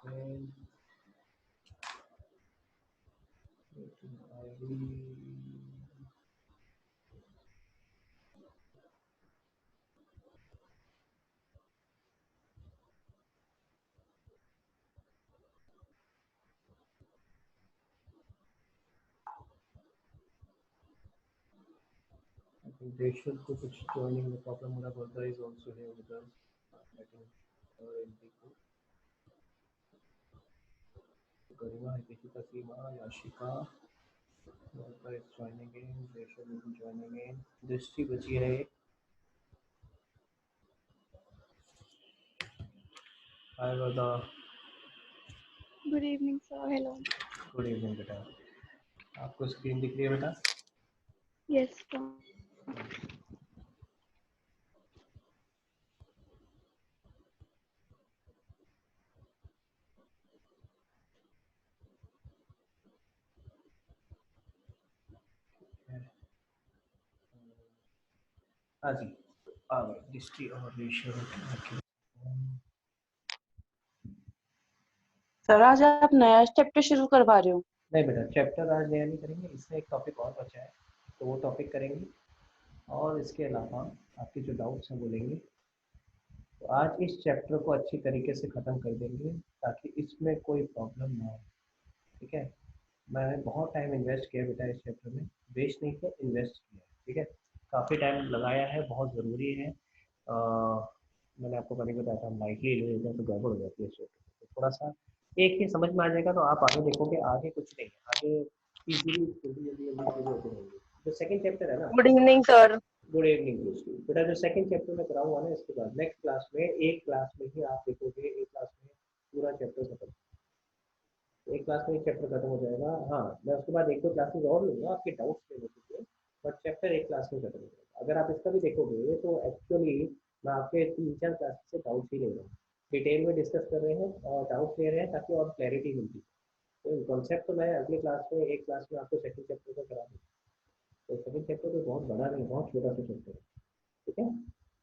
second. I think they should go to joining the problem. Murabada is also here with us. I think Garima, Hikita, Seema, Yashika, Murabada is joining in. They should be joining in. Drishti बची है एक. Hi Vada. Good evening, sir. Hello. Good evening बेटा. आपको screen दिख रही है बेटा? Yes, sir. हाँ जी. आ गए. दृष्टि और रेशो. सर आज आप नया चैप्टर शुरू करवा रहे हो? नहीं बेटा, चैप्टर आज नया नहीं करेंगे. इसमें एक टॉपिक और बचा है, तो वो टॉपिक करेंगे और इसके अलावा आपके जो डाउट्स हैं वो लेंगे. तो आज इस चैप्टर को अच्छी तरीके से ख़त्म कर देंगे ताकि इसमें कोई प्रॉब्लम ना हो. ठीक है. मैंने बहुत टाइम इन्वेस्ट किया बेटा इस चैप्टर में. वेस्ट नहीं किया, इन्वेस्ट किया. ठीक है. काफ़ी टाइम लगाया है, बहुत ज़रूरी है. मैंने आपको पहले बताया था, लाइटली ले लेते हैं तो गड़बड़ हो जाती है इस चैप्टर. तो थोड़ा सा एक ही समझ में आ जाएगा तो आप आगे देखोगे. आगे कुछ नहीं है, आगे इजीली जल्दी होते रहेंगे. जो सेकंड चैप्टर है ना. Good evening sir. Good evening बेटा. जो सेकंड चैप्टर में कराऊंगा ना, इसके बाद नेक्स्ट क्लास में, एक क्लास में ही आप देखोगे, एक क्लास में पूरा चैप्टर खत्म. एक क्लास में चैप्टर खत्म हो जाएगा. हाँ, मैं उसके बाद एक दो क्लासेस और लूँगा आपके डाउट्स लेने के लिए, बट चैप्टर एक क्लास में खत्म हो जाएगा. अगर आप इसका भी देखोगे तो एक्चुअली मैं आपके 3-4 क्लास से डाउट्स ही ले रहा हूँ. डिटेल में डिस्कस कर रहे हैं और डाउट्स ले रहे हैं ताकि और क्लैरिटी मिलती है. तो कॉन्सेप्ट तो मैं अगली क्लास में, एक क्लास में आपको सेकंड चैप्टर का करा दूँ. तो सेकंड चैप्टर तो बहुत बड़ा नहीं, बहुत छोटा सा चैप्टर है. ठीक है.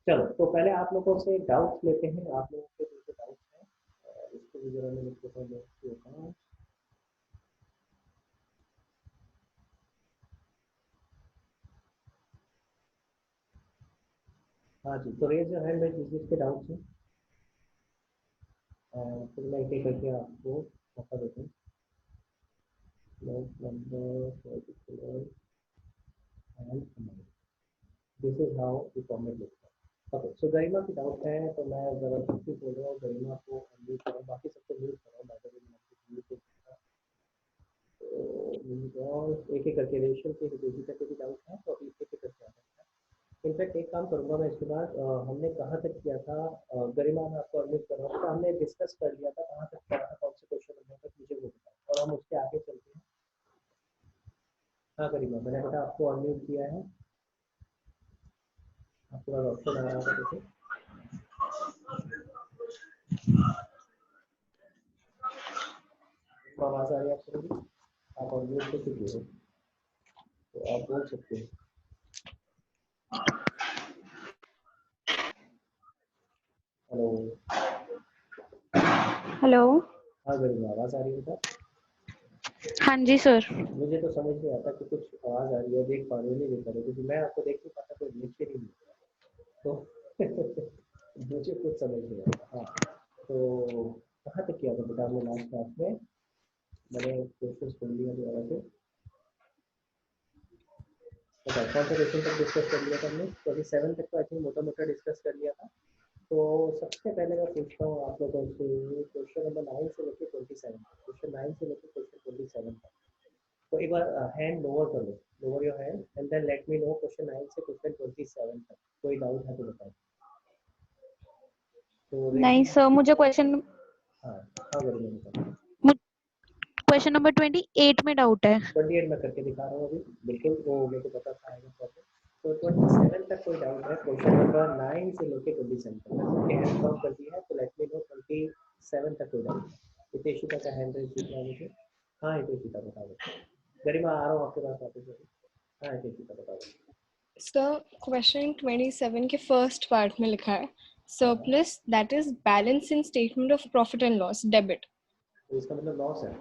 चलो, तो पहले आप लोगों से डाउट्स लेते हैं. आप लोगों के जो डाउट्स हैं इसको भी जरा मैं लिख देता हूँ. हाँ जी, तो रेज योर हैंड जिस जिसके डाउट्स हैं. फिर मैं एक एक करके आपको मौका देता हूँ. This is how the format looks. Okay, so Garima की डाउट है तो मैं जरा कुछ बोल रहा हूँ. गरिमा को अनम्यूट करो, बाकी सबको म्यूट करो. मैं एक एक करके रेशियो के डिजिटल के भी डाउट है तो एक एक करके आ सकता है. इनफैक्ट एक काम करूंगा मैं इसके बाद. हमने कहाँ तक किया था? गरिमा, मैं आपको अनम्यूट कर रहा हूँ. हमने डिस्कस कर लिया था, कहाँ तक किया था, कौन से क्वेश्चन नंबर तक, मुझे वो बताओ और हम उसके आगे चलते हैं. हाँ गरिमा, मैंने बेटा आपको अनम्यूट किया है. आपके पास ऑप्शन आया होगा. देखो, आवाज़ आ रही है आपको? आप अनम्यूट हो चुके हो तो आप बोल सकते हो. हेलो. हेलो. हाँ गरिमा, आवाज़ आ रही है बेटा? हाँ जी सर. मुझे तो समझ नहीं आता कि कुछ आवाज़ आ रही है, देख पा रहे हो नहीं देख पा रहे, क्योंकि मैं आपको देख नहीं पाता, कोई नीचे नहीं मिल रहा. तो मुझे कुछ समझ नहीं आता. हाँ, तो कहाँ तक किया था बेटा हमने लास्ट क्लास में? मैंने क्वेश्चन सुन लिया दोबारा से. बताओ कौन सा क्वेश्चन तक डिस्कस कर लिया था हमने? 27 तक तो आई थिंक मोटा मोटा डिस्कस कर लिया था. तो सबसे पहले मैं पूछता हूँ आप लोगों से क्वेश्चन नंबर 9 से लेकर 27 तक. क्वेश्चन 9 से लेकर क्वेश्चन 27 तक. तो एक बार हैंड लोअर कर लो. Lower your hand and then let me know question 9 से क्वेश्चन 27 तक. कोई डाउट है तो बताओ. तो नहीं सर, मुझे क्वेश्चन हाँ गरिमा बताओ. क्वेश्चन नंबर 28 में डाउट है. 28 में करके दिखा रहा हूँ अभी. बिल्कुल, वो मेरे को पता था आएगा प्रॉब्लम. तो 27 तक कोई डाउट है? क्वेश्चन नंबर 9 से लेके 27 तक मैंने हैंड काउंट कर दिया है. तो लेट मी नो 27 तक कोई डाउट है? हितेशिता का हैंड रेज दिख रहा है मुझे. हाँ हितेशिता बता दो. गरिमा आ रहा हूँ आपके पास वापस. हाँ हितेशिता बता दो. सर क्वेश्चन 27 के फर्स्ट पार्ट में लिखा है surplus that is balance in statement of profit and loss debit तो इसका मतलब लॉस है,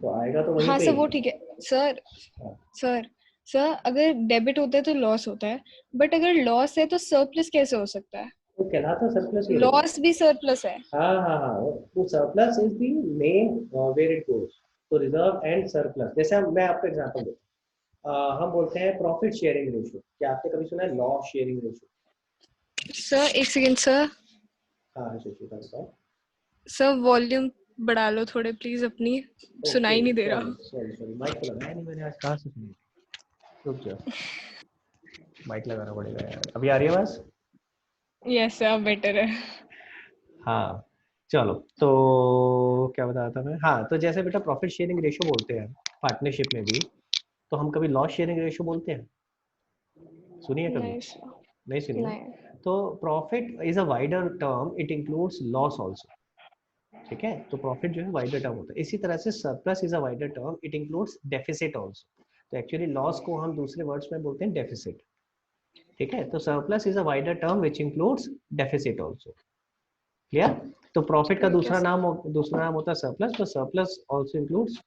तो आएगा तो वहीं हाँ पे सर ही। वो ठीक है सर। हाँ, सर सर अगर डेबिट होता है तो लॉस होता है, बट अगर लॉस है तो सरप्लस कैसे हो सकता है? तो कहलाता सरप्लस ही रहेगा। लॉस भी सरप्लस है। हाँ हाँ हाँ, तो surplus is the name where it goes. तो रिजर्व एंड सरप्लस, जैसे मैं आपको एग्जांपल देता हूँ, हम बोलते हैं प्रॉफिट शेयरिंग रेशियो। क्या आपने कभी सुना है लॉस शेयरिंग रेशियो? सर एक सेकेंड सर। हाँ शिशिका बताओ। सर वॉल्यूम बढ़ा लो थोड़े प्लीज अपनी, ओके सुनाई नहीं दे सॉरी रहा। सॉरी सॉरी, माइक तो लगाया नहीं मैंने आज, कहाँ से सुनी? रुक जाओ, माइक लगाना पड़ेगा यार। अभी आ रही है आवाज? यस सर बेटर है। हाँ चलो, तो क्या बता रहा था मैं? हाँ, तो जैसे बेटा प्रॉफिट शेयरिंग रेशियो बोलते हैं पार्टनरशिप में भी, तो हम कभी लॉस शेयरिंग रेशियो बोलते हैं? सुनिए कभी? नहीं सर। नहीं सुनी ना? नहीं। तो profit is a wider term, it includes loss also. ठीक है, तो प्रॉफिट जो है वाइडर टर्म होता है। इसी तरह से surplus is a wider term, it includes deficit also. तो एक्चुअली लॉस को हम दूसरे वर्ड्स में बोलते हैं डेफिसिट। ठीक है, तो surplus is a wider term which includes deficit also. Clear? तो प्रॉफिट का ठीक है सर। दूसरा नाम होता है सरप्लस, तो surplus also includes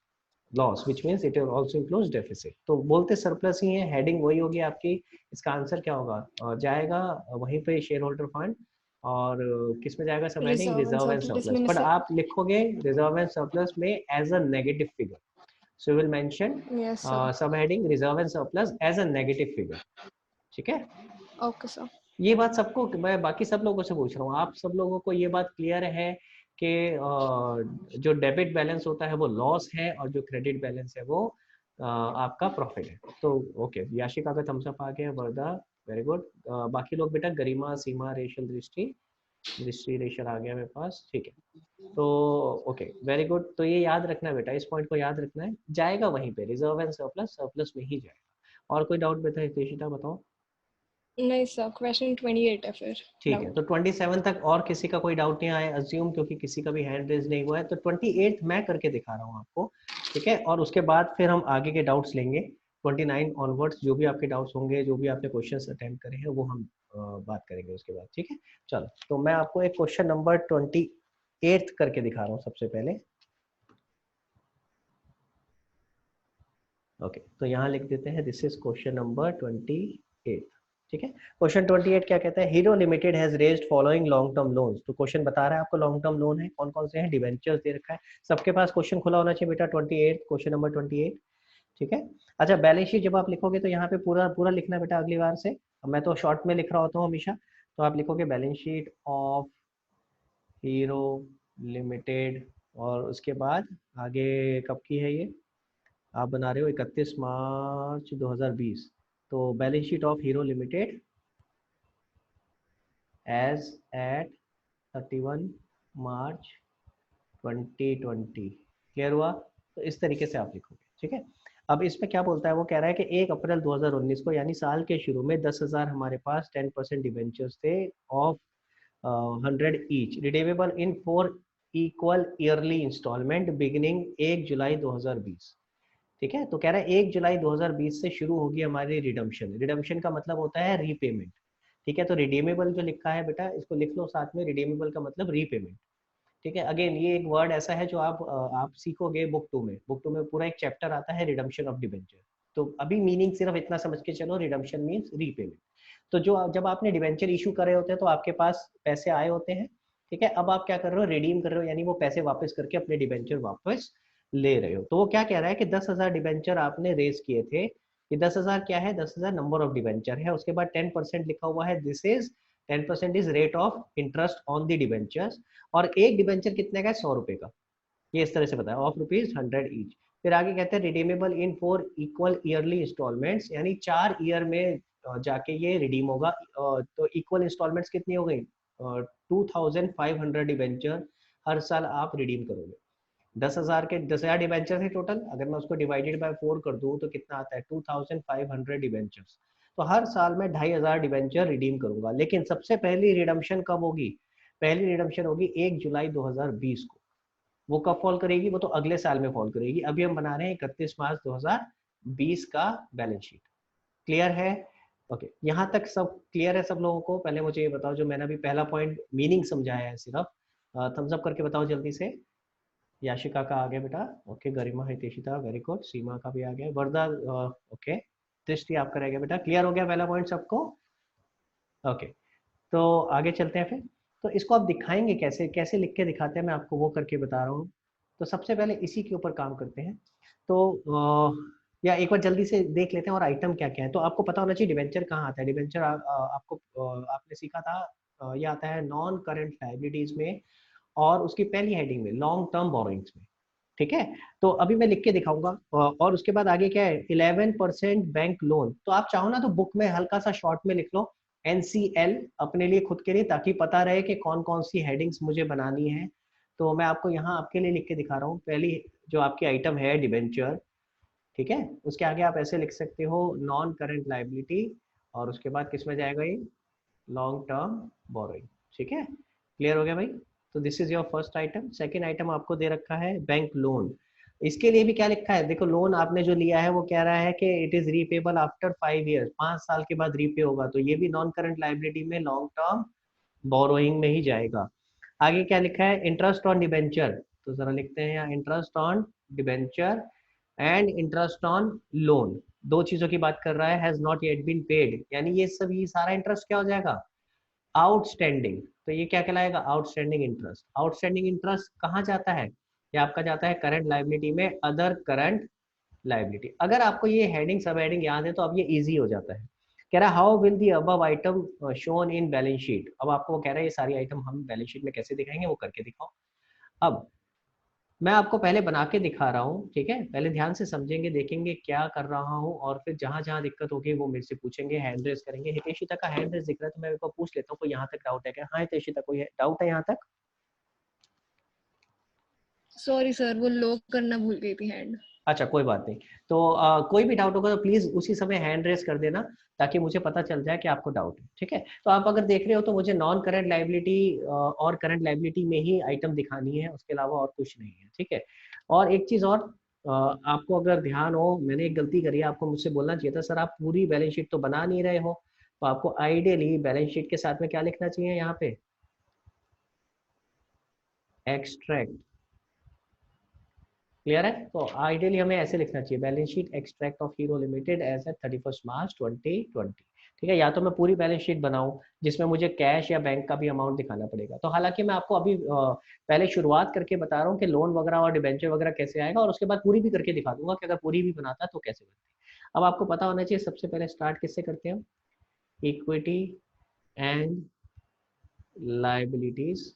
loss which means it also includes deficit. तो बोलते सरप्लस ही है, हेडिंग वही होगी आपकी। इसका आंसर क्या होगा? जाएगा वहीं पे शेयर होल्डर फंड, और किस में जाएगा sub heading? Reserve and reserve and surplus surplus. मैंने बट से। आप लिखोगे रिजर्व एंड सरप्लस में as a negative figure, so you will mention yes sir. Sub heading reserve and surplus as a negative figure. ठीक है, okay sir. ये बात सबको, मैं बाकी सब लोगों से पूछ रहा हूँ, आप सब लोगों को ये बात क्लियर है कि जो डेबिट बैलेंस होता है वो लॉस है, और जो क्रेडिट बैलेंस है वो आपका प्रॉफिट है? तो ओके, याशिका का थम्स अप आ गया, वरदा वेरी गुड। बाकी लोग बेटा, गरिमा, सीमा, रेशल, दृष्टि, दृष्टि रेशल आ गया मेरे पास। ठीक है, तो ओके वेरी गुड। तो ये याद रखना है बेटा, इस पॉइंट को याद रखना है, जाएगा वहीं पे रिजर्व एंड सरप्लस, सरप्लस में ही जाएगा। और कोई डाउट बेटा हितेशिता बताओ? नहीं सर, क्वेश्चन 28 है फिर ठीक है, डाउट। तो 27 तक और किसी का कोई डाउट नहीं आया अज्यूम, क्योंकि किसी का भी हैंड रेज नहीं हुआ है। तो 28 मैं करके दिखा रहा हूँ आपको। ठीक है, और उसके बाद फिर हम आगे के डाउट्स लेंगे। 29 ऑनवर्ड्स जो भी आपके डाउट्स होंगे, जो भी आपने क्वेश्चंस अटेम्प्ट करे हैं, वो हम बात करेंगे उसके बाद। ठीक है, चलो, तो मैं आपको एक क्वेश्चन नंबर 28 करके दिखा रहा हूँ सबसे पहले। ओके, तो यहाँ लिख देते हैं दिस इज क्वेश्चन नंबर 28। ठीक है, क्वेश्चन 28 क्या कहता है? Hero limited has raised following long term loans. तो क्वेश्चन बता रहा है आपको लॉन्ग टर्म लोन है कौन कौन से हैं, डिवेंचर्स दे रखा है। सबके पास क्वेश्चन खुला होना चाहिए बेटा, 28 क्वेश्चन नंबर 28। ठीक है, अच्छा, बैलेंस शीट जब आप लिखोगे तो यहाँ पे पूरा पूरा लिखना बेटा अगली बार से। मैं तो शॉर्ट में लिख रहा होता हूँ हमेशा, तो आप लिखोगे balance sheet of Hero limited, और उसके बाद आगे कब की है ये, आप बना रहे हो 31 मार्च 2020। तो balance sheet of Hero Limited as at 31 March 2020। Clear हुआ? तो इस तरीके से आप लिखोगे। ठीक है, अब इसमें क्या बोलता है, वो कह रहा है कि 1 अप्रैल 2019 को, यानी साल के शुरू में 10,000 हमारे पास 10% डिवेंचर्स थे of 100 each, redeemable in 4 equal yearly instalment beginning 1 July 2020। ठीक है, तो कह रहा है 1 जुलाई 2020 से शुरू होगी हमारी रिडम्पशन। रिडम्पशन का मतलब होता है रीपेमेंट। ठीक है, तो रिडीमेबल जो लिखा है बेटा, इसको लिख लो साथ में, रिडीमेबल का मतलब रीपेमेंट। ठीक है, अगेन ये एक वर्ड ऐसा है जो आप सीखोगे बुक 2 में। बुक 2 में पूरा एक चैप्टर आता है रिडम्पशन ऑफ डिबेंचर। तो अभी मीनिंग सिर्फ इतना समझ के चलो, रिडम्पशन मीन्स रीपेमेंट। तो जो जब आपने डिबेंचर इशू करे होते हैं तो आपके पास पैसे आए होते हैं। ठीक है, अब आप क्या कर रहे हो, रिडीम कर रहे हो, यानी वो पैसे वापस करके अपने डिबेंचर वापस ले रहे हो। तो वो क्या कह रहा है कि 10,000 डिबेंचर आपने रेज किए थे। ये 10,000 क्या है? 10,000 नंबर ऑफ डिबेंचर है। उसके बाद 10% लिखा हुआ है, this is 10% is rate of interest on the debentures. और एक डिबेंचर कितने का है? 100 रुपए का। ये इस तरह से बताया, ऑफ ₹100 ईच। फिर आगे कहते हैं redeemable in 4 equal yearly installments, यानी 4 ईयर में जाके ये रिडीम होगा। तो इक्वल इंस्टॉलमेंट्स कितनी हो गई? 2,500 डिबेंचर हर साल आप रिडीम करोगे। 10,000 डिबेंचर थे टोटल, अगर मैं उसको डिवाइडेड बाय 4 कर दूं तो कितना आता है? 2,500 डिबेंचर्स। तो हर साल में 2,500 डिबेंचर रिडीम करूंगा। लेकिन सबसे पहली रिडम्पशन कब होगी? पहली रिडम्पशन होगी 1 जुलाई 2020 को। वो कब फॉल करेगी? वो तो अगले साल में फॉल करेगी। अभी हम बना रहे हैं 31 मार्च 2020 का बैलेंस शीट। क्लियर है? ओके, यहाँ तक सब क्लियर है सब लोगों को? पहले मुझे ये बताओ, जो मैंने अभी पहला पॉइंट मीनिंग समझाया है सिर्फ, थम्स अप करके बताओ जल्दी से। याशिका का आ गया बेटा, ओके। गरिमा हितेशिता वेरी गुड, सीमा का भी आ गया, वर्दा ओके, दृष्टि आपका रह गया बेटा। क्लियर हो गया पहला पॉइंट सबको? ओके, तो आगे चलते हैं फिर। तो इसको आप दिखाएंगे कैसे, कैसे लिख के दिखाते हैं, मैं आपको वो करके बता रहा हूँ। तो सबसे पहले इसी के ऊपर काम करते हैं। तो या एक बार जल्दी से देख लेते हैं और आइटम क्या क्या है। तो आपको पता होना चाहिए डिवेंचर कहाँ आता है। डिवेंचर आपको आपने सीखा था, ये आता है नॉन करंट लायबिलिटीज में, और उसकी पहली हेडिंग में लॉन्ग टर्म बोरोइंग्स में, ठीक है। तो अभी मैं लिख के दिखाऊंगा, और उसके बाद आगे क्या है, 11% बैंक लोन। तो आप चाहो ना तो बुक में हल्का सा शॉर्ट में लिख लो NCL अपने लिए, खुद के लिए, ताकि पता रहे कि कौन कौन सी हेडिंग्स मुझे बनानी है। तो मैं आपको यहाँ आपके लिए लिख के दिखा रहा हूँ। पहली जो आपकी आइटम है डिवेंचर, ठीक है, उसके आगे आप ऐसे लिख सकते हो नॉन करंट लाइबिलिटी, और उसके बाद किस में जाएगा ये, लॉन्ग टर्म बोरोइंग, ठीक है। क्लियर हो गया भाई? तो this is your first item. Second item आपको दे रखा है बैंक लोन। इसके लिए भी क्या लिखा है, देखो लोन आपने जो लिया है वो कह रहा है कि it is repayable after 5 years, 5 साल के बाद रीपे होगा, तो ये भी नॉन करंट लाइबिलिटी में लॉन्ग टर्म बोरोइंग में ही जाएगा। आगे क्या लिखा है, इंटरेस्ट ऑन डिबेंचर। तो जरा लिखते हैं यहाँ, interest on debenture and interest on loan, दो चीजों की बात कर रहा है। Has not yet been paid, यानी ये सभी सारा इंटरेस्ट क्या हो जाएगा, आउटस्टैंडिंग। तो ये क्या कहलाएगा, आउटस्टैंडिंग इंटरेस्ट। आउटस्टैंडिंग इंटरेस्ट कहाँ जाता है, ये आपका जाता है करंट लाइबिलिटी में, अदर करंट लाइबिलिटी। अगर आपको ये हेडिंग सब हेडिंग याद है तो अब ये इजी हो जाता है। कह रहा है how will the above item shown in balance sheet. अब आपको वो कह रहा है ये सारी आइटम हम बैलेंस शीट में कैसे दिखाएंगे, वो करके दिखाओ। अब मैं आपको पहले बना के दिखा रहा हूँ, ठीक है, पहले ध्यान से समझेंगे, देखेंगे क्या कर रहा हूँ, और फिर जहां जहां दिक्कत होगी वो मेरे से पूछेंगे, हैंड रेस करेंगे। हितेशिता का हैंड रेस दिख रहा है, तो मैं एक बार पूछ लेता हूँ कोई यहाँ तक डाउट है क्या? हाँ हितेशिता, कोई डाउट है यहाँ तक? सॉरी सर, वो लॉक करना भूल गई थी हैंड। अच्छा कोई बात नहीं। तो कोई भी डाउट होगा तो प्लीज उसी समय हैंड रेस कर देना, ताकि मुझे पता चल जाए कि आपको डाउट है, ठीक है। तो आप अगर देख रहे हो तो मुझे नॉन करंट लाइबिलिटी और करंट लाइबिलिटी में ही आइटम दिखानी है, उसके अलावा और कुछ नहीं है, ठीक है। और एक चीज और, आपको अगर ध्यान हो, मैंने एक गलती करी है, आपको मुझसे बोलना चाहिए था सर आप पूरी बैलेंस शीट तो बना नहीं रहे हो, तो आपको आइडियली बैलेंस शीट के साथ में क्या लिखना चाहिए यहाँ पे, एक्सट्रैक्ट। क्लियर है? तो आइडियली हमें ऐसे लिखना चाहिए, balance sheet extract of Hero Limited as at 31 March 2020, ठीक है। या तो मैं पूरी बैलेंस शीट बनाऊं जिसमें मुझे कैश या बैंक का भी अमाउंट दिखाना पड़ेगा। तो हालांकि मैं आपको अभी पहले शुरुआत करके बता रहा हूँ कि लोन वगैरह और डिबेंचर वगैरह कैसे आएगा, और उसके बाद पूरी भी करके दिखा दूंगा कि अगर पूरी भी बनाता तो कैसे बनती। अब आपको पता होना चाहिए सबसे पहले स्टार्ट किससे करते हैं, इक्विटी एंड लाइबिलिटीज,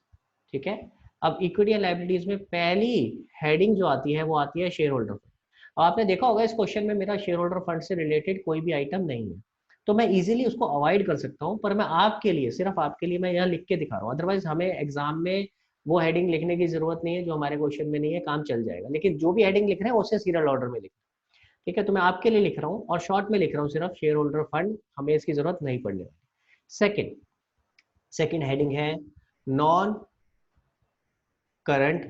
ठीक है। अब इक्विटी एंड लाइबिलिटीज में पहली हेडिंग जो आती है वो आती है शेयर होल्डर फंड। अब आपने देखा होगा इस क्वेश्चन में मेरा शेयर होल्डर फंड से रिलेटेड कोई भी आइटम नहीं है, तो मैं इजीली उसको अवॉइड कर सकता हूं, पर मैं आपके लिए, सिर्फ आपके लिए मैं यहाँ लिख के दिखा रहा हूँ। अदरवाइज हमें एग्जाम में वो हेडिंग लिखने की जरूरत नहीं है जो हमारे क्वेश्चन में नहीं है, काम चल जाएगा। लेकिन जो भी हेडिंग लिख रहे हैं उससे सीरियल ऑर्डर में लिख, ठीक है। तो मैं आपके लिए लिख रहा हूँ और शॉर्ट में लिख रहा हूँ, सिर्फ शेयर होल्डर फंड, हमें इसकी जरूरत नहीं पड़ने वाली। सेकेंड हेडिंग है नॉन करंट,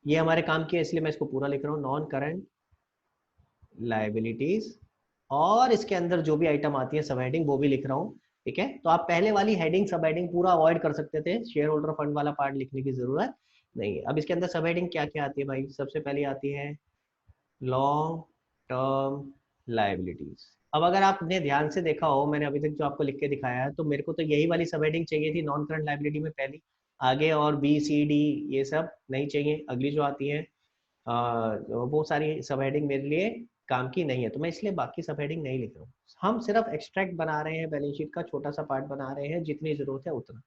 ये हमारे काम की है इसलिए मैं इसको पूरा लिख रहा हूँ, नॉन करंट लाइबिलिटीज, और इसके अंदर जो भी आइटम आती है सब हेडिंग वो भी लिख रहा हूँ, ठीक है। तो आप पहले वाली हेडिंग सब हेडिंग पूरा अवॉइड कर सकते थे, शेयर होल्डर फंड वाला पार्ट लिखने की जरूरत नहीं है। अब इसके अंदर सब हेडिंग क्या क्या आती है भाई, सबसे पहले आती है लॉन्ग टर्म लाइबिलिटीज। अब अगर आपने ध्यान से देखा हो, मैंने अभी तक जो आपको लिख के दिखाया है, तो मेरे को तो यही वाली सब हेडिंग चाहिए थी नॉन करंट लाइबिलिटी में पहली, आगे और बी सी डी ये सब नहीं चाहिए। अगली जो आती है वो सारी सब हेडिंग मेरे लिए काम की नहीं है, तो मैं इसलिए बाकी सब हेडिंग नहीं लिख रहा हूँ। हम सिर्फ एक्सट्रैक्ट बना रहे हैं, बैलेंस शीट का छोटा सा पार्ट बना रहे हैं, जितनी जरूरत है उतना,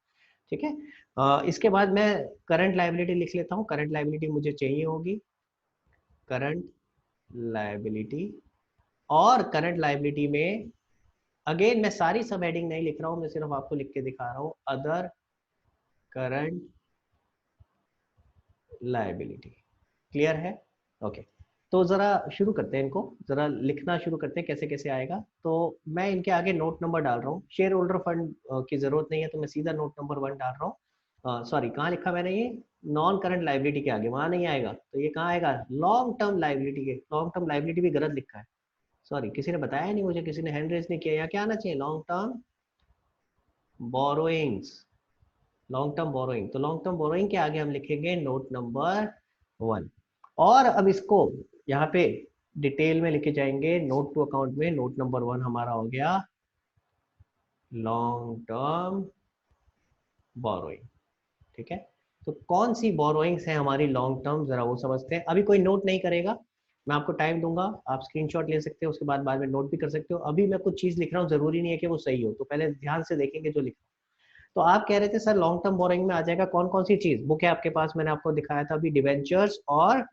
ठीक है। इसके बाद मैं करंट लाइबिलिटी लिख लेता हूँ। करंट लाइबिलिटी मुझे चाहिए होगी, करंट लाइबिलिटी, और करंट लाइबिलिटी में अगेन मैं सारी सब हेडिंग नहीं लिख रहा हूँ, मैं सिर्फ आपको लिख के दिखा रहा हूँ, अदर करंट लाइबिलिटी। क्लियर है? ओके। तो जरा शुरू करते हैं, इनको जरा लिखना शुरू करते हैं कैसे कैसे आएगा। तो मैं इनके आगे नोट नंबर डाल रहा हूँ, शेयर होल्डर फंड की जरूरत नहीं है तो मैं सीधा नोट नंबर 1 डाल रहा हूँ। सॉरी, कहाँ लिखा मैंने ये, नॉन करंट लाइबिलिटी के आगे, वहां नहीं आएगा, तो ये कहाँ आएगा, लॉन्ग टर्म लाइबिलिटी के। लॉन्ग टर्म लाइबिलिटी भी गलत लिखा है, सॉरी, किसी ने बताया नहीं मुझे, किसी ने हैंड रेज नहीं किया। यहाँ क्या आना चाहिए, long term borrowings, long term borrowing. तो लॉन्ग टर्म बोरोइंग के आगे हम लिखेंगे नोट नंबर 1। और अब इसको यहाँ पे डिटेल में लिखे जाएंगे नोट टू अकाउंट में। नोट नंबर 1 हमारा हो गया लॉन्ग टर्म बोरोइंग। ठीक है, तो कौन सी बोरोइंग्स है हमारी लॉन्ग टर्म, जरा वो समझते हैं। अभी कोई नोट नहीं करेगा, मैं आपको टाइम दूंगा, आप स्क्रीनशॉट ले सकते हो, उसके बाद में नोट भी कर सकते हो। अभी मैं कुछ चीज लिख रहा हूँ, जरूरी नहीं है कि वो सही हो, तो पहले ध्यान से देखेंगे जो लिख रहा हूँ। तो आप कह रहे थे सर लॉन्ग टर्म बोरोइंग में आ जाएगा कौन कौन सी चीज, बुक है आपके पास, मैंने आपको दिखाया था अभी, डिवेंचर्स और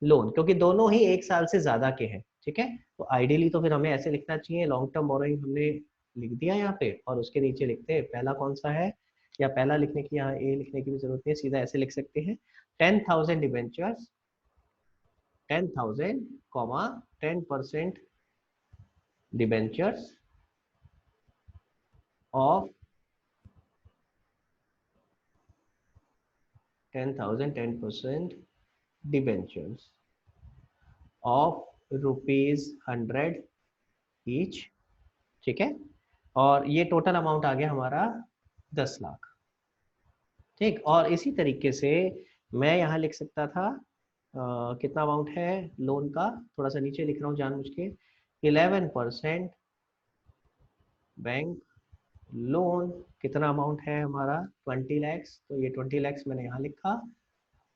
लोन, क्योंकि दोनों ही 1 साल से ज्यादा के हैं। ठीक है, तो आइडियली तो फिर हमें ऐसे लिखना चाहिए, लॉन्ग टर्म बोरोइंग हमने लिख दिया यहाँ पे, और उसके नीचे लिखते हैं पहला कौन सा है, या पहला लिखने की यहाँ ए लिखने की भी जरूरत नहीं है, सीधा ऐसे लिख सकते हैं 10,000 debentures, 10,000 comma 10% debentures of 10,000 10% debentures of ₹100 each. ठीक है, और ये टोटल अमाउंट आ गया हमारा 10 लाख। ठीक, और इसी तरीके से मैं यहाँ लिख सकता था कितना अमाउंट है लोन का, थोड़ा सा नीचे लिख रहा हूँ जानबूझ के, 11% बैंक लोन, कितना अमाउंट है हमारा 20 लाख, तो ये 20 लाख मैंने यहाँ लिखा,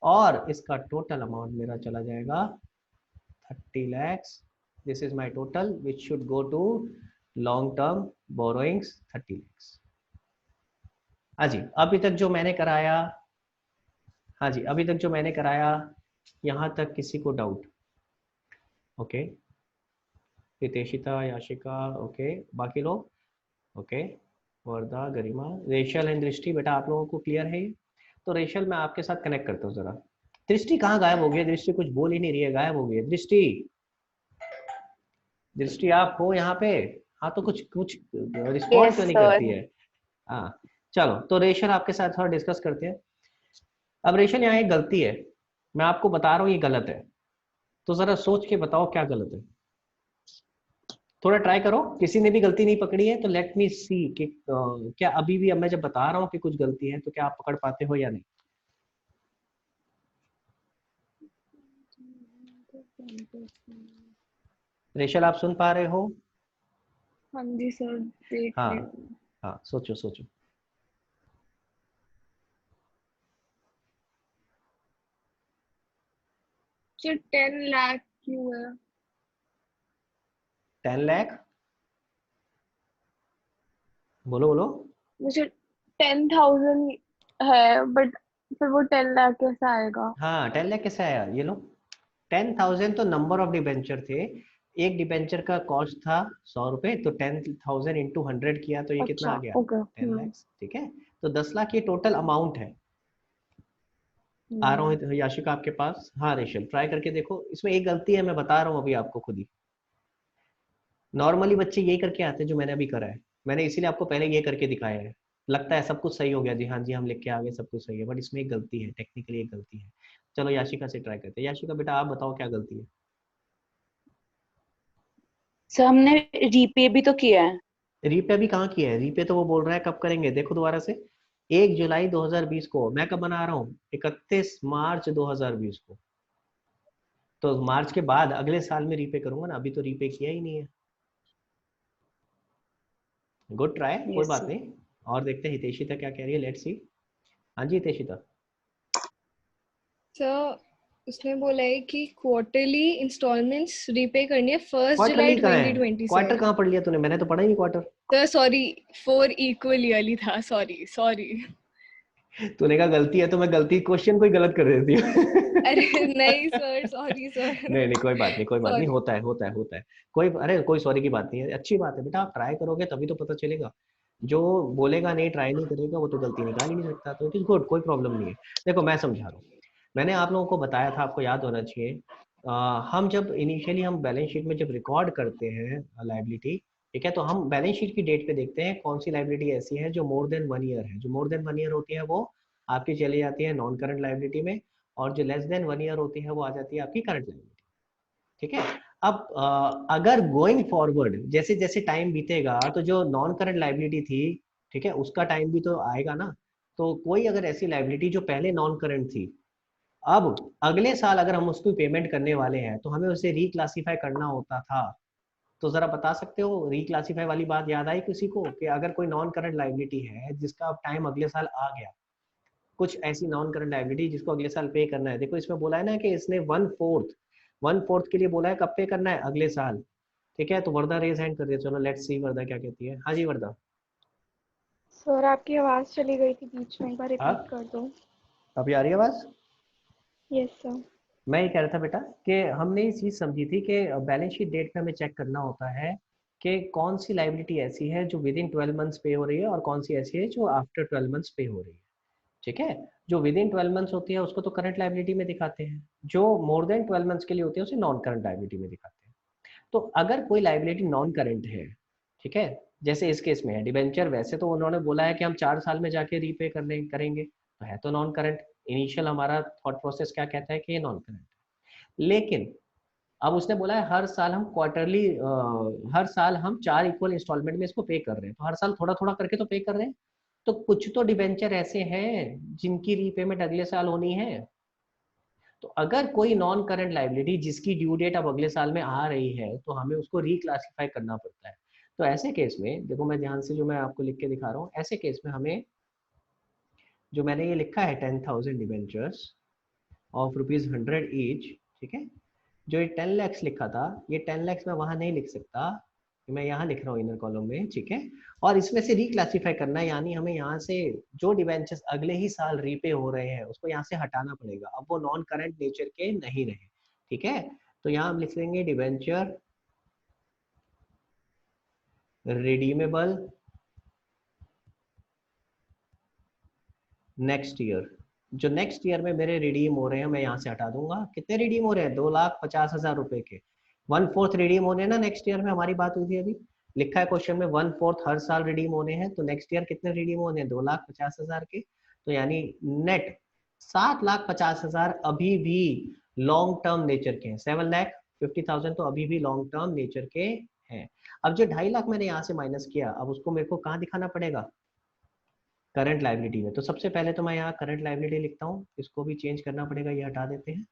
और इसका टोटल अमाउंट मेरा चला जाएगा 30 lakh. This is my total which should go to long term borrowings 30 lakh. हाँ जी, अभी तक जो मैंने कराया, हाँ जी अभी तक जो मैंने कराया, यहाँ तक किसी को doubt? Okay, Hiteshita, Yashika, okay, बाकी लोग okay, Varda, Garima, Rachel and Drishti, बेटा आप लोगों को क्लियर है ये? तो रेशल मैं आपके साथ कनेक्ट करता हूँ जरा। दृष्टि कहाँ गायब हो गई? दृष्टि कुछ बोल ही नहीं रही है, गायब हो गई है दृष्टि। दृष्टि आप हो यहाँ पे? हाँ, तो कुछ कुछ रिस्पॉन्ड Yes, क्यों नहीं sir. करती है? हाँ चलो, तो रेशल आपके साथ थोड़ा डिस्कस करते हैं। अब रेशल यहाँ एक गलती है, मैं आपको बता रहा हूँ ये गलत है, तो जरा सोच के बताओ क्या गलत है। थोड़ा ट्राई करो, किसी ने भी गलती नहीं पकड़ी है तो लेट मी सी कि क्या अभी भी, अब मैं जब बता रहा हूँ कि कुछ गलती है तो क्या आप पकड़ पाते हो या नहीं। रेशल आप सुन पा रहे हो? हाँ जी सर, देख हाँ रही हूँ। हाँ, सोचो सोचो। सर 10 लाख क्यों है? 10 लाख, बोलो बोलो। मुझे 10,000 है, बट फिर वो 10 लाख कैसे आएगा? हाँ 10 लाख कैसे आया, ये लो 10,000 तो नंबर ऑफ डिबेंचर थे, एक डिबेंचर का कॉस्ट था 100 रुपए, तो 10,000 इंटू 100 किया तो ये कितना अच्छा, आ गया? ओके। 10 लाख। ठीक है, तो 10 लाख ये टोटल अमाउंट है। आ रहा हूँ याशिका आपके पास। हाँ रेशल ट्राई करके देखो, इसमें एक गलती है, मैं बता रहा हूँ अभी आपको खुद ही। नॉर्मली बच्चे यही करके आते हैं जो मैंने अभी करा है, मैंने इसीलिए आपको पहले ये करके दिखाया है। लगता है सब कुछ सही हो गया जी, हाँ जी हम लिख के आ गए सब कुछ सही है, बट इसमें एक गलती है, टेक्निकली एक गलती है। चलो याशिका से ट्राई करते हैं। याशिका बेटा आप बताओ क्या गलती है? सर हमने रीपे भी तो किया है। रीपे अभी कहाँ किया है? रीपे तो वो बोल रहा है कब करेंगे, देखो दोबारा से। 1 जुलाई 2020 को, मैं कब बना रहा हूँ? 31 मार्च 2020 को, तो मार्च के बाद अगले साल में रीपे करूंगा ना, अभी तो रीपे किया ही नहीं है। गुड ट्राई, कोई यस बात सर। नहीं। और देखते हैं हितेशिता क्या कह रही है, लेट्स सी। हाँ जी हितेशिता। सर उसने बोला है कि क्वार्टरली इंस्टॉलमेंट्स रीपे करनी है 1 जुलाई क्वार्टरली कहाँ है? 2020 से। क्वार्टर कहाँ पढ़ लिया तूने? मैंने तो पढ़ा ही नहीं quarter. Sir sorry, 4 equal yearly था, सॉरी सॉरी। तूने कहा गलती है तो मैं गलती क्वेश्चन को ही गलत कर देती हूँ। अरे नहीं सर, सॉरी सर। नहीं नहीं कोई बात नहीं, कोई बात नहीं, सॉरी। होता है होता है होता है। कोई, अरे कोई सॉरी की बात नहीं है, अच्छी बात है बेटा, आप ट्राई करोगे तभी तो पता चलेगा। जो बोलेगा नहीं, ट्राई नहीं करेगा, वो तो गलती निकाल ही नहीं सकता, तो इट इज गुड, कोई प्रॉब्लम नहीं है। देखो मैं समझा रहा हूँ, मैंने आप लोगों को बताया था, आपको याद होना चाहिए। हम जब इनिशियली हम बैलेंस शीट में जब रिकॉर्ड करते हैं लाइबिलिटी, ठीक है, तो हम बैलेंस शीट की डेट पे देखते हैं कौन सी लाइबिलिटी ऐसी है जो मोर देन 1 ईयर है। जो मोर देन 1 ईयर होती है वो आपकी चली जाती है नॉन करंट लाइबिलिटी में, और जो लेस देन 1 ईयर होती है वो आ जाती है आपकी करंट लाइबिलिटी। ठीक है, अब अगर गोइंग फॉरवर्ड जैसे जैसे टाइम बीतेगा तो जो नॉन करंट लाइबिलिटी थी, ठीक है, उसका टाइम भी तो आएगा ना। तो कोई अगर ऐसी लाइबिलिटी जो पहले नॉन करंट थी, अब अगले साल अगर हम उसको पेमेंट करने वाले हैं तो हमें उसे रिक्लासीफाई करना होता था। तो जरा बता सकते हो रिक्लासीफाई वाली बात याद आई किसी को कि अगर कोई नॉन करंट लाइबिलिटी है जिसका अब टाइम अगले साल आ गया, कुछ ऐसी नॉन करंट लाइबिलिटी जिसको अगले साल पे करना है। देखो इसमें बोला है ना कि इसने 1/4 के लिए बोला है, कब पे करना है, अगले साल। ठीक है, तो वर्दा रेज हैंड कर दिया। चलो लेट्स सी वर्दा क्या कहती है। हाँ जी वर्दा। सर आपकी आवाज चली गई थी बीच में, एक बार हाँ रिपीट कर दो। अभी आ रही है आवाज? Yes sir. मैं ये कह रहा था बेटा कि हमने ये चीज समझी थी कि बैलेंस शीट डेट में हमें चेक करना होता है कि कौन सी लाइबिलिटी ऐसी है जो विद इन 12 मंथ्स पे हो रही है और कौन सी ऐसी है जो आफ्टर 12 मंथ्स पे हो रही है। ठीक है, जो विद इन 12 मंथ्स होती है उसको तो करंट लाइबिलिटी में दिखाते हैं, जो मोर देन 12 मंथ्स के लिए होती है उसे नॉन करंट लाइबिलिटी में दिखाते हैं। तो अगर कोई लाइबिलिटी नॉन करंट है, ठीक है, जैसे इस केस में है डिबेंचर, वैसे तो उन्होंने बोला है कि हम 4 साल में जाके रीपे करेंगे, तो है तो नॉन करंट। इनिशियल हमारा थॉट प्रोसेस क्या कहता है कि ये नॉन करंट है। लेकिन अब उसने बोला है हर साल हम क्वार्टरली, हर साल हम 4 इक्वल इंस्टॉलमेंट में इसको पे कर रहे हैं, तो हर साल थोड़ा थोड़ा करके तो पे कर रहे हैं। तो कुछ तो डिबेंचर ऐसे हैं जिनकी रीपेमेंट अगले साल होनी है। तो अगर कोई नॉन करंट लाइबिलिटी जिसकी ड्यू डेट अब अगले साल में आ रही है तो हमें उसको रिक्लासिफाई करना पड़ता है। तो ऐसे केस में देखो, मैं ध्यान से जो मैं आपको लिख के दिखा रहा हूँ, ऐसे केस में हमें जो मैंने ये लिखा है 10,000 डिबेंचर्स ऑफ ₹100 ईच, ठीक है, जो ये 10 lakhs लिखा था, ये 10 lakhs मैं वहां नहीं लिख सकता, मैं यहाँ लिख रहा हूँ इनर कॉलम में, ठीक है। और इसमें से रिक्लासिफाई करना है, यानी हमें यहाँ से जो डिबेंचर्स अगले ही साल रीपे हो रहे हैं उसको यहाँ से हटाना पड़ेगा, अब वो नॉन करंट नेचर के नहीं रहे। ठीक है, तो यहाँ हम लिख लेंगे डिबेंचर रिडीमेबल नेक्स्ट ईयर। जो नेक्स्ट ईयर में मेरे रिडीम हो रहे हैं मैं यहाँ से हटा दूंगा। कितने रिडीम हो रहे हैं? 2,50,000 रुपए के 1/4 रिडीम होने ना नेक्स्ट ईयर में, हमारी बात हुई थी अभी, लिखा है क्वेश्चन में 1/4 हर साल रिडीम होने हैं, तो नेक्स्ट ईयर कितने रिडीम होने हैं? 2,50,000 के। तो यानी नेट 7,50,000 अभी भी लॉन्ग टर्म नेचर के हैं। 7,50,000 तो अभी भी लॉन्ग टर्म नेचर के हैं। अब जो 2.5 लाख मैंने यहाँ से माइनस किया, अब उसको मेरे को कहाँ दिखाना पड़ेगा? करंट लाइबिलिटी में। तो सबसे पहले तो मैं यहाँ करंट लाइबिलिटी लिखता हूँ, इसको भी चेंज करना पड़ेगा, ये हटा देते हैं।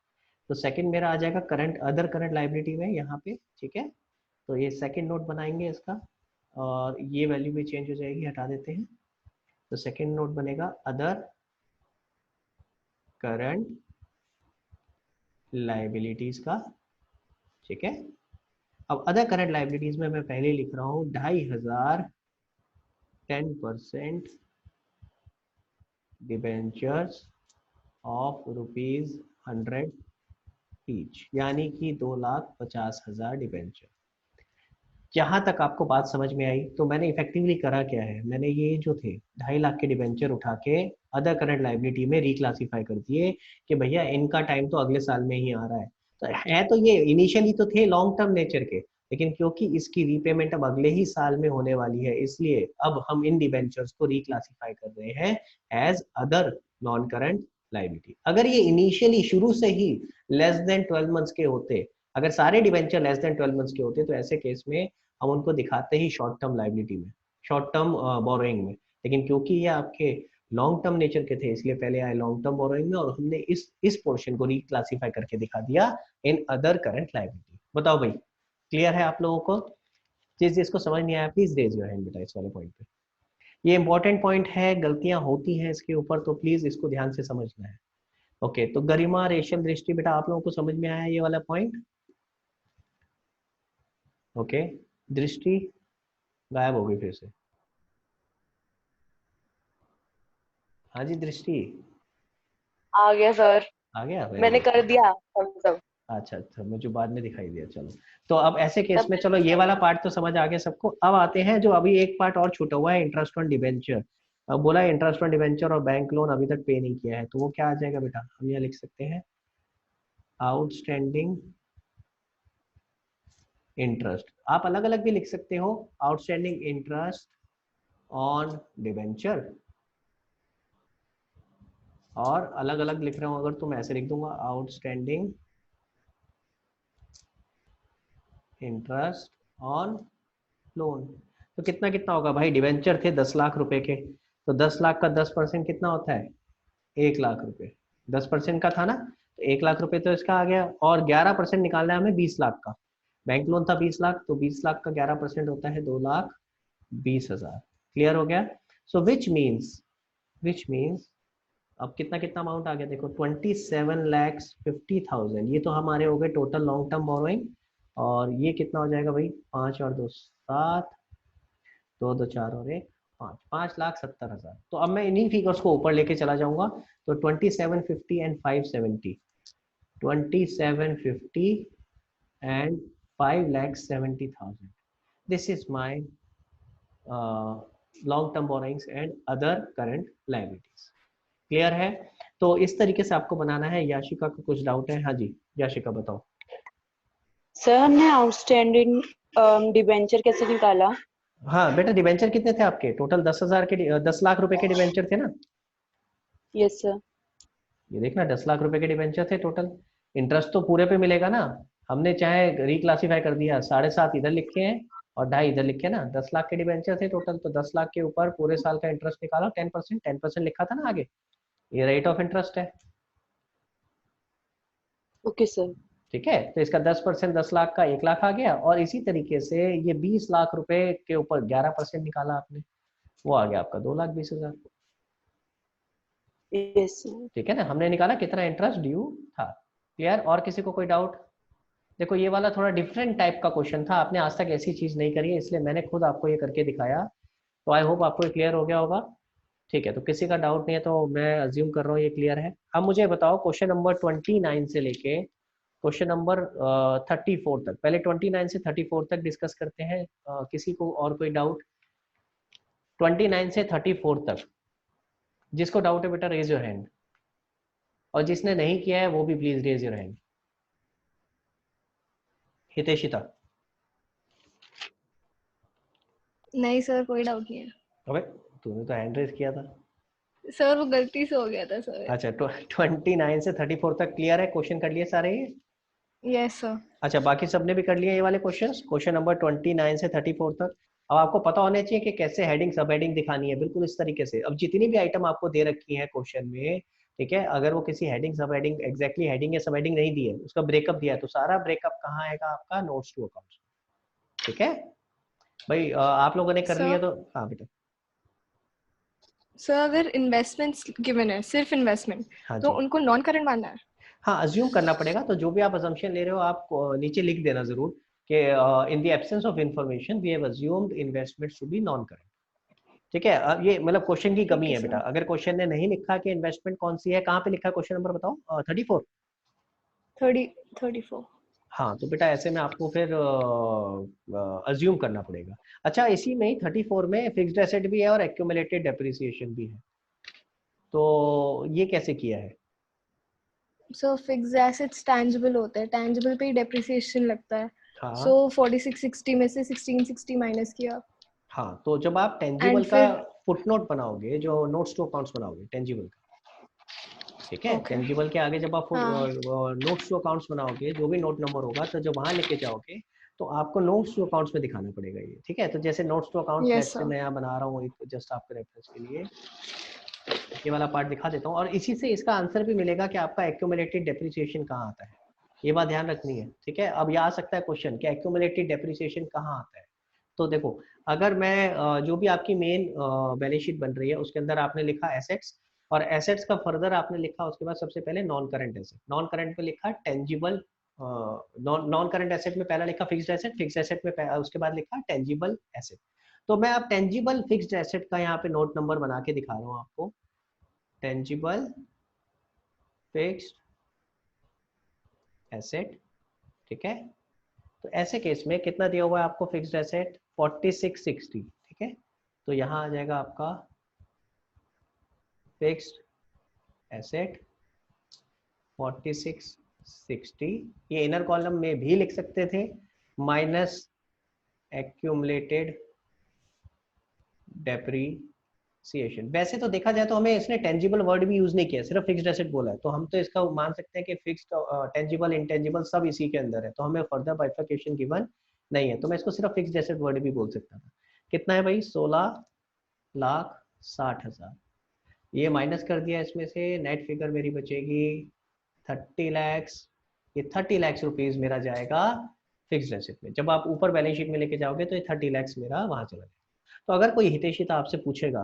तो सेकंड मेरा आ जाएगा करंट, अदर करंट लाइबिलिटी में यहाँ पे, ठीक है। तो ये सेकंड नोट बनाएंगे इसका, और ये वैल्यू भी चेंज हो जाएगी, हटा देते हैं। तो सेकंड नोट बनेगा अदर करंट लाइबिलिटीज का, ठीक है। अब अदर करंट लाइबिलिटीज में मैं पहले लिख रहा हूँ 2,500 10% डिबेंचर्स ऑफ ₹100 ईच, यानी कि 2,50,000 डिबेंचर। जहां तक आपको बात समझ में आई, तो मैंने इफेक्टिवली करा क्या है, मैंने ये जो थे 2.5 लाख के डिबेंचर उठा के अदर करंट लाइबिलिटी में रिक्लासिफाई कर दिए कि भैया इनका टाइम तो अगले साल में ही आ रहा है। तो है तो ये इनिशियली तो थे लॉन्ग टर्म नेचर के, लेकिन क्योंकि इसकी रीपेमेंट अब अगले ही साल में होने वाली है, इसलिए अब हम इन डिबेंचर्स को रिक्लासिफाई कर रहे हैं as other non current liability. अगर ये इनिशियली शुरू से ही लेस देन 12 मंथ्स के होते, अगर सारे डिबेंचर लेस देन 12 मंथ्स के होते, तो ऐसे केस में हम उनको दिखाते ही शॉर्ट टर्म लाइबिलिटी में, शॉर्ट टर्म बोरोइंग में। लेकिन क्योंकि ये आपके लॉन्ग टर्म नेचर के थे, इसलिए पहले आए लॉन्ग टर्म बोरोइंग में, और हमने इस पोर्शन को रिक्लासिफाई करके दिखा दिया इन अदर करंट लाइबिलिटी। बताओ भाई, क्लियर है आप लोगों को? जिसको समझ नहीं आया प्लीज रेज योर हैंड बेटा इस वाले पॉइंट पे। ये इंपॉर्टेंट पॉइंट है, गलतियां होती हैं इसके ऊपर, तो प्लीज इसको ध्यान से समझना है। ओके, तो गरिमा, रेशम, दृष्टि बेटा आप लोगों को समझ में आया ये वाला पॉइंट? ओके, दृष्टि गायब हो गई फिर से। हाँ जी दृष्टि, आ गया सर, आ गया? मैंने कर दिया सब। अच्छा अच्छा, मुझे बाद में दिखाई दिया। चलो, तो अब ऐसे केस में चलो ये वाला पार्ट तो समझ आ गया सबको। अब आते हैं जो अभी एक पार्ट और छूटा हुआ है, इंटरेस्ट ऑन डिबेंचर। अब बोला है इंटरेस्ट ऑन डिबेंचर और बैंक लोन अभी तक पे नहीं किया है, तो वो क्या आ जाएगा बेटा? हम यहाँ लिख सकते हैं आउटस्टैंडिंग इंटरेस्ट। आप अलग अलग भी लिख सकते हो, आउटस्टैंडिंग इंटरेस्ट ऑन डिबेंचर, और अलग अलग लिख रहा हूं अगर तो मैं ऐसे लिख दूंगा आउटस्टैंडिंग इंटरेस्ट ऑन लोन। तो कितना कितना होगा भाई? डिवेंचर थे 10 लाख रुपए के, तो 10 लाख का 10% कितना होता है? 1 लाख रुपए। 10% का था ना, तो 1 लाख रुपए तो इसका आ गया, और 11% निकालना है हमें 20 लाख का। बैंक लोन था 20 लाख, तो 20 लाख का 11% होता है 2,20,000। क्लियर हो गया? सो विच मीन्स अब कितना कितना अमाउंट आ गया देखो, 27,50,000। ये तो हमारे हो गए टोटल लॉन्ग टर्म बोरोइंग, और ये कितना हो जाएगा भाई, 5 और 2 7, 2 2 4 और 1 5, 5,70,000। तो अब मैं इन्हीं फिगर्स को ऊपर लेके चला जाऊंगा, तो 2750 and 570, 2750 and 5,70,000. This is my long-term borrowings and other current liabilities. Clear है? तो इस तरीके से आपको बनाना है। याशिका को कुछ डाउट है? हाँ जी याशिका बताओ। सर हमने आउटस्टैंडिंग डिबेंचर कैसे निकाला? हाँ बेटा, डिबेंचर कितने थे आपके टोटल? 10,000 के 10 लाख रुपए के डिबेंचर थे ना? Yes sir. ये देखना 10 लाख रुपए के डिबेंचर थे टोटल। इंटरेस्ट तो पूरे पे मिलेगा ना, हमने चाहे रिक्लासिफाई कर दिया, 7.5 इधर लिखे हैं और 2.5 इधर लिखे ना। 10 लाख के डिबेंचर थे टोटल, तो 10 लाख के ऊपर पूरे साल का इंटरेस्ट निकाला 10% लिखा था ना आगे, ये रेट ऑफ इंटरेस्ट है। Okay sir. ठीक है, तो इसका 10%, 10 लाख का 1 लाख आ गया, और इसी तरीके से ये 20 लाख रुपए के ऊपर 11% निकाला आपने, वो आ गया आपका 2,20,000। Yes sir. ठीक है ना, हमने निकाला कितना इंटरेस्ट ड्यू था। क्लियर? और किसी को कोई डाउट? देखो ये वाला थोड़ा डिफरेंट टाइप का क्वेश्चन था, आपने आज तक ऐसी चीज नहीं करी है, इसलिए मैंने खुद आपको ये करके दिखाया। तो आई होप आपको क्लियर हो गया होगा। ठीक है, तो किसी का डाउट नहीं है तो मैं अज्यूम कर रहा हूँ ये क्लियर है। अब मुझे बताओ क्वेश्चन नंबर 29 से लेके क्वेश्चन नंबर 34 तक, पहले 29 से 34 तक डिस्कस करते हैं। किसी को और कोई डाउट? 29 से 34 तक जिसको डाउट है बेटा रेज योर हैंड, और जिसने नहीं किया है वो भी प्लीज रेज योर हैंड। हितेशिता? नहीं सर, कोई डाउट नहीं है अबे तूने तो हैंड रेज किया था। सर, वो गलती से हो गया था सर। अच्छा, 29 से 34 तक क्लियर है? क्वेश्चन कर लिए सारे ये? Yes sir. अच्छा, बाकी सबने भी कर लिए ये वाले क्वेश्चंस, क्वेश्चन नंबर 29 से 34 तक। अब आपको पता होना चाहिए कि कैसे हेडिंग सब हेडिंग दिखानी है, बिल्कुल इस तरीके से। अब जितनी भी आइटम आपको दे रखी है क्वेश्चन में, ठीक है, अगर वो किसी heading sub heading exactly heading या सब हेडिंग नहीं दी है, उसका ब्रेकअप दिया है, तो सारा ब्रेकअप कहाँ आएगा आपका? Notes to accounts. ठीक है भाई, आप लोगों ने कर लिया तो हाँ बेटा। सर अगर इन्वेस्टमेंट्स गिवन है, सिर्फ इन्वेस्टमेंट, हाँ तो जी, उनको नॉन करंट मानना है? हाँ अज्यूम करना पड़ेगा। तो जो भी आप अजम्पशन ले रहे हो आप नीचे लिख देना जरूर कि in the absence of information we have assumed investments to be non current. ठीक है, ये मतलब क्वेश्चन की कमी है बेटा। अगर क्वेश्चन ने नहीं लिखा कि इन्वेस्टमेंट कौन सी है, कहाँ पे लिखा है क्वेश्चन नंबर बताओ? 34? 34। हाँ, तो बेटा ऐसे में आपको फिर अज्यूम करना पड़ेगा। अच्छा, इसी में ही 34 में फिक्स्ड एसेट भी है और एक्यूमुलेटेड डेप्रिसिएशन भी है, तो ये कैसे किया है? सो फिक्स्ड एसेट्स टैंजिबल होते हैं, टैंजिबल पे ही डेप्रिसिएशन लगता है। हाँ सो 4660 में से 1660 माइनस किया। हाँ, तो जब आप टेंजिबल एंड का फिर फुटनोट बनाओगे, जो नोट्स टू अकाउंट्स बनाओगे टेंजिबल का, ठीक है, ओके। टेंजिबल के आगे जब आप हाँ। नोट्स टू अकाउंट्स बनाओगे, जो भी नोट नंबर होगा, तो जब वहां लेके जाओगे तो आपको नोट्स टू अकाउंट्स में दिखाना पड़ेगा ये। ठीक है, तो जैसे notes to accounts yes let's say sir. मैं यहाँ बना रहा हूँ जस्ट आपके रेफरेंस के लिए, ये वाला पार्ट दिखा देता हूँ, और इसी से इसका आंसर भी मिलेगा कि आपका एक्यूमुलेटेड डेप्रिसिएशन कहाँ आता है। ये बात ध्यान रखनी है। ठीक है, अब ये आ सकता है क्वेश्चन कि एक्यूमुलेटेड डेप्रिसिएशन कहाँ आता है। तो देखो, अगर मैं जो भी आपकी मेन बैलेंस शीट बन रही है उसके अंदर आपने लिखा एसेट्स, और एसेट्स का फर्दर आपने लिखा उसके बाद सबसे पहले non current asset, non current पे लिखा टेंजिबल, नॉन करंट एसेट में पहला लिखा फिक्स्ड एसेट, फिक्स्ड एसेट में उसके बाद लिखा टेंजिबल एसेट। तो मैं अब टेंजिबल फिक्स्ड एसेट का यहाँ पे नोट नंबर बना के दिखा रहा हूँ आपको, टेंजिबल फिक्स्ड एसेट। ठीक है, तो ऐसे केस में कितना दिया हुआ है आपको फिक्स्ड एसेट? 4660। ठीक है, तो यहाँ आ जाएगा आपका फिक्स्ड एसेट 4660। ये इनर कॉलम में भी लिख सकते थे, माइनस एक्यूमुलेटेड डेप्रीसिएशन। वैसे तो देखा जाए तो हमें इसने टेंजिबल वर्ड भी यूज नहीं किया, सिर्फ फिक्स्ड एसेट बोला है, तो हम तो इसका मान सकते हैं कि फिक्स्ड टेंजिबल इंटेंजिबल सब इसी के अंदर है, तो हमें फर्दर बाइफर्केशन गिवन नहीं है, तो मैं इसको सिर्फ फिक्स्ड एसेट वर्ड भी बोल सकता था। कितना है भाई? 16,60,000। ये माइनस कर दिया इसमें से, नेट फिगर मेरी बचेगी 30 लैक्स, ये 30 लैक्स रुपीज मेरा जाएगा फिक्स्ड एसेट में। जब आप ऊपर बैलेंस शीट में लेके जाओगे तो ये 30 लैक्स मेरा वहां चला जाएगा। तो अगर कोई हितेशिता आपसे पूछेगा,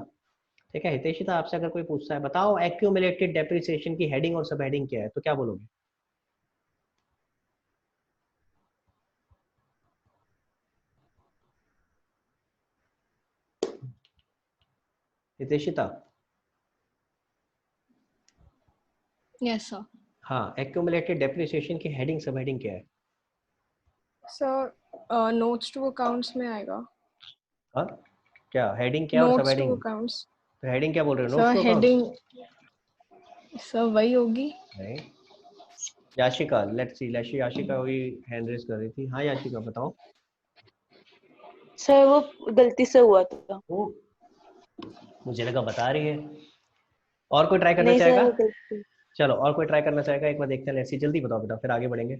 ठीक है, हितेशिता आपसे अगर कोई पूछता है बताओ एक्यूमुलेटेड डेप्रिसिएशन की हेडिंग और सब हेडिंग क्या है, तो क्या बोलोगे? हितेशिता? Yes sir. हाँ, एक्यूमुलेटेड डेप्रिसिएशन की हेडिंग सब हेडिंग क्या है? सर नोट्स टू अकाउंट्स में आएगा। हाँ, क्या हेडिंग क्या और sub notes to heading? Accounts. तो हेडिंग क्या बोल रहे हो? Notes sir to accounts? Heading sir वही होगी। नहीं, याशिका, लेट्स सी, याशिका वही हैंड रेज कर रही थी। हाँ याशिका बताओ। सर वो गलती से हुआ था। ओ, मुझे लगा बता रही है। और कोई ट्राई करना नहीं चाहेगा? सर, गलती। चलो और कोई ट्राई करना चाहेगा, एक बार देखते हैं। लेट्स जल्दी बताओ बेटा, फिर आगे बढ़ेंगे।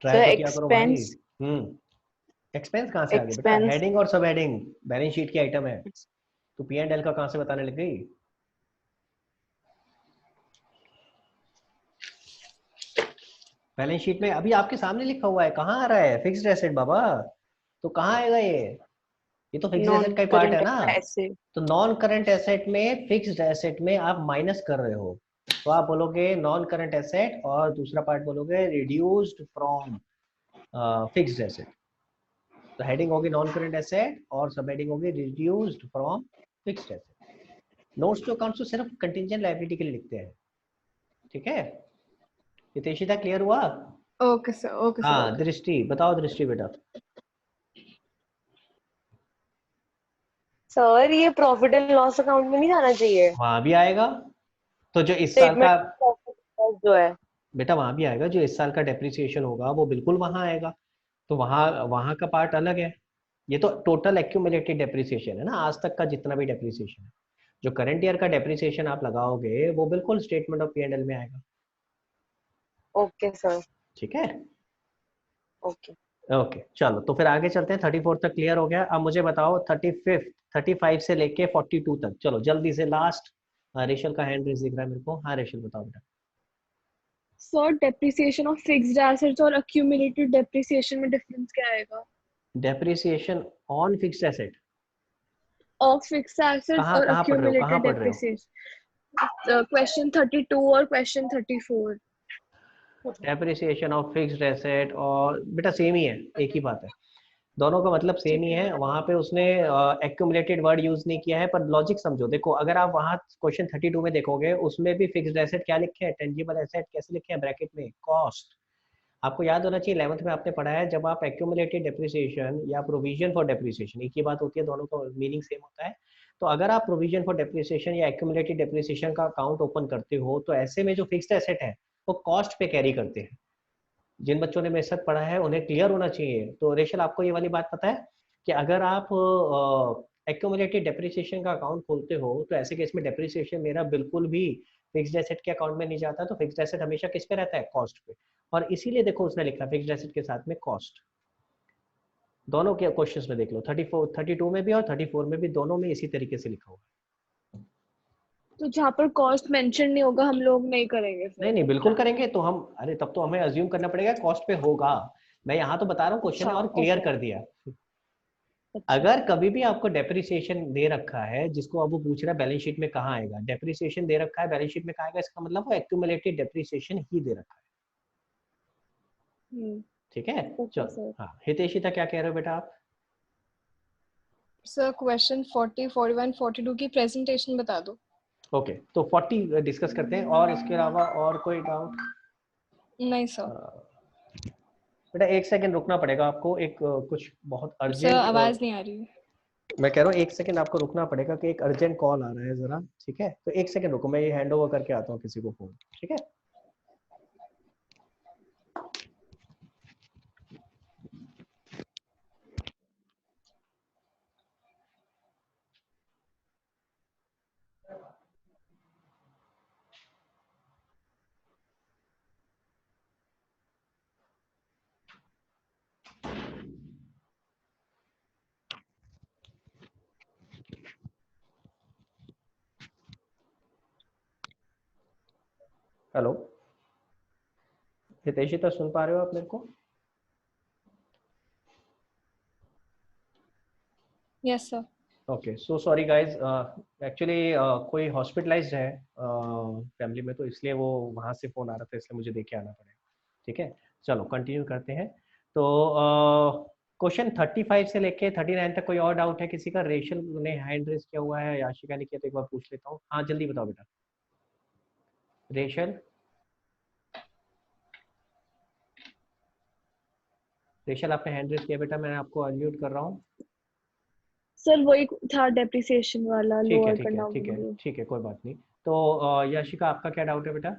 ट्राई सर तो किया करो भाई। एक्सपेंस। एक्सपेंस कहाँ से आ गए बेटा? एक्सपेंस। हेडिंग और सब हेडिंग बैलेंस शीट की आइटम है, तो पी एंड एल का कहाँ से बताने लग गई? बैलेंस शीट में अभी आपके सामने लिखा हुआ है, कहाँ आ रहा है फिक्स्ड एसेट बाबा? तो कहाँ आएगा ये तो फिक्स्ड नॉन एसेट का ही पार्ट है करंट ना। एसेट। तो नॉन करंट एसेट में फिक्स्ड एसेट में आप माइनस कर रहे हो, तो आप बोलोगे नॉन करंट एसेट, और दूसरा पार्ट बोलोगे रिड्यूस्ड फ्रॉम फिक्स्ड एसेट। तो हेडिंग होगी नॉन करंट एसेट और सब हेडिंग होगी reduced from fixed asset. Notes to accounts तो सिर्फ कंटिंजेंट लायबिलिटी के लिए लिखते हैं, ठीक है? हितेशिता क्लियर हुआ? ओके सर, ओके सर, हाँ ओके। दृष्टि बताओ, दृष्टि बेटा। सर ये प्रॉफिट एंड लॉस अकाउंट में नहीं जाना चाहिए? वहां भी आएगा, तो जो इस साल का स्टेटमेंट प्रॉफिट लॉस जो है। बेटा वहां भी आएगा, जो इस साल का डेप्रिसिएशन होगा वो बिल्कुल वहां आएगा। तो वहां वहां का पार्ट अलग है। ये तो टोटल एक्यूमुलेटेड डेप्रिसिएशन है ना, आज तक का जितना भी डेप्रिसिएशन है। जो करंट ईयर का डेप्रिसिएशन आप लगाओगे वो बिल्कुल statement of P and L में आएगा, ओके सर। ठीक है? ओके। ओके चलो, तो फिर आगे चलते हैं। 34 तक क्लियर हो गया। अब मुझे बताओ 35, 35 से लेके 42 तक, चलो जल्दी से लास्ट। रेशल का हैंड रेज दिख रहा है मेरे को। हाँ रेशल बताओ बेटा। Sir depreciation of fixed assets और अक्यूमुलेटेड डेप्रिसिएशन में डिफरेंस क्या आएगा? Depreciation on fixed asset, of fixed assets कहाँ और कहाँ पढ़ रहे हो, कहाँ अक्यूमुलेटेड पढ़ रहे हो? डेप्रिसिएशन, क्वेश्चन 32 और question 34। Depreciation of fixed asset और बेटा सेम ही है, एक ही बात है, दोनों का मतलब सेम ठीक ही है। है। वहां पे उसने एक्यूमुलेटेड वर्ड यूज नहीं किया है, पर लॉजिक समझो। देखो अगर आप वहां क्वेश्चन 32 में देखोगे, उसमें भी फिक्स्ड एसेट क्या लिखे हैं, टेंजिबल एसेट कैसे लिखे हैं ब्रैकेट में, कॉस्ट। आपको याद होना चाहिए 11th में आपने पढ़ा है, जब आप एक्यूमुलेटेड डेप्रिसिएशन या प्रोविजन फॉर डेप्रिसिएशन, एक ही बात होती है, दोनों का मीनिंग सेम होता है। तो अगर आप प्रोविजन फॉर डेप्रिसिएशन या एक्यूमुलेटेड डेप्रिसिएशन का अकाउंट ओपन करते हो, तो ऐसे में जो फिक्स्ड एसेट है वो कॉस्ट पे कैरी करते हैं। जिन बच्चों ने मेरे साथ पढ़ा है उन्हें क्लियर होना चाहिए। तो रेशल आपको ये वाली बात पता है कि अगर आप एक्यूमुलेटेड डेप्रिसिएशन का अकाउंट खोलते हो, तो ऐसे केस में डेप्रिसिएशन मेरा बिल्कुल भी फिक्स्ड एसेट के अकाउंट में नहीं जाता। तो फिक्स्ड एसेट हमेशा किस पे रहता है, कॉस्ट पे। और इसीलिए देखो उसने लिखा फिक्स्ड एसेट के साथ में कॉस्ट। दोनों के क्वेश्चंस में देख लो, 34 32 में भी और 34 में भी, दोनों में इसी तरीके से लिखा हुआ है। तो जहाँ पर कॉस्ट मेंशन नहीं होगा हम लोग नहीं करेंगे नहीं फिर? नहीं बिल्कुल करेंगे, तो हम, अरे तब तो हमें अज्यूम करना पड़ेगा कॉस्ट पे होगा। मैं यहाँ तो बता रहा हूँ, क्वेश्चन अच्छा, ने और क्लियर ओके। कर दिया। अच्छा अगर कभी भी आपको डेप्रिसिएशन दे रखा है, जिसको अब वो पूछ रहा है बैलेंस शीट में कहाँ आएगा, डेप्रिसिएशन दे रखा है बैलेंस शीट में कहाँ आएगा, इसका मतलब वो एक्यूमुलेटेड डेप्रिसिएशन ही दे रखा है, ठीक है? ओके चलो सर। हाँ हितेशिता क्या कह रहे हो बेटा आप? सर क्वेश्चन 40, 41, 42 की प्रेजेंटेशन बता दो। ओके तो 40 डिस्कस करते हैं, और इसके अलावा और कोई डाउट? नहीं सर। बेटा एक सेकंड रुकना पड़ेगा आपको, एक कुछ बहुत सर अर्जेंट, आवाज नहीं आ रही। मैं कह रहा हूँ एक सेकंड आपको रुकना पड़ेगा कि एक अर्जेंट कॉल आ रहा है जरा, ठीक है? तो एक सेकंड रुको, मैं ये हैंड ओवर करके आता हूँ किसी को फोन, ठीक है? हेलो हितेशिता, सुन पा रहे हो आप मेरे को? Yes sir. Okay, so sorry guys, actually कोई हॉस्पिटलाइज्ड है फैमिली में, तो इसलिए वो वहाँ से फ़ोन आ रहा था, इसलिए मुझे देके आना पड़ेगा। ठीक है, चलो कंटिन्यू करते हैं। तो क्वेश्चन 35 से लेके 39 तक कोई और डाउट है किसी का? रेशल ने हैंड रेस किया हुआ है, याशिका ने किया, तो एक बार पूछ लेता हूँ। हाँ जल्दी बताओ बेटा। रेशल, रेशल आपने हैंड रेस किया बेटा, मैं आपको अनम्यूट कर रहा हूँ। सर वही था डेप्रिसिएशन वाला, ठीक है लोअर ठीक है करना ठीक है होगा। ठीक है, कोई बात नहीं। तो याशिका आपका क्या डाउट है बेटा?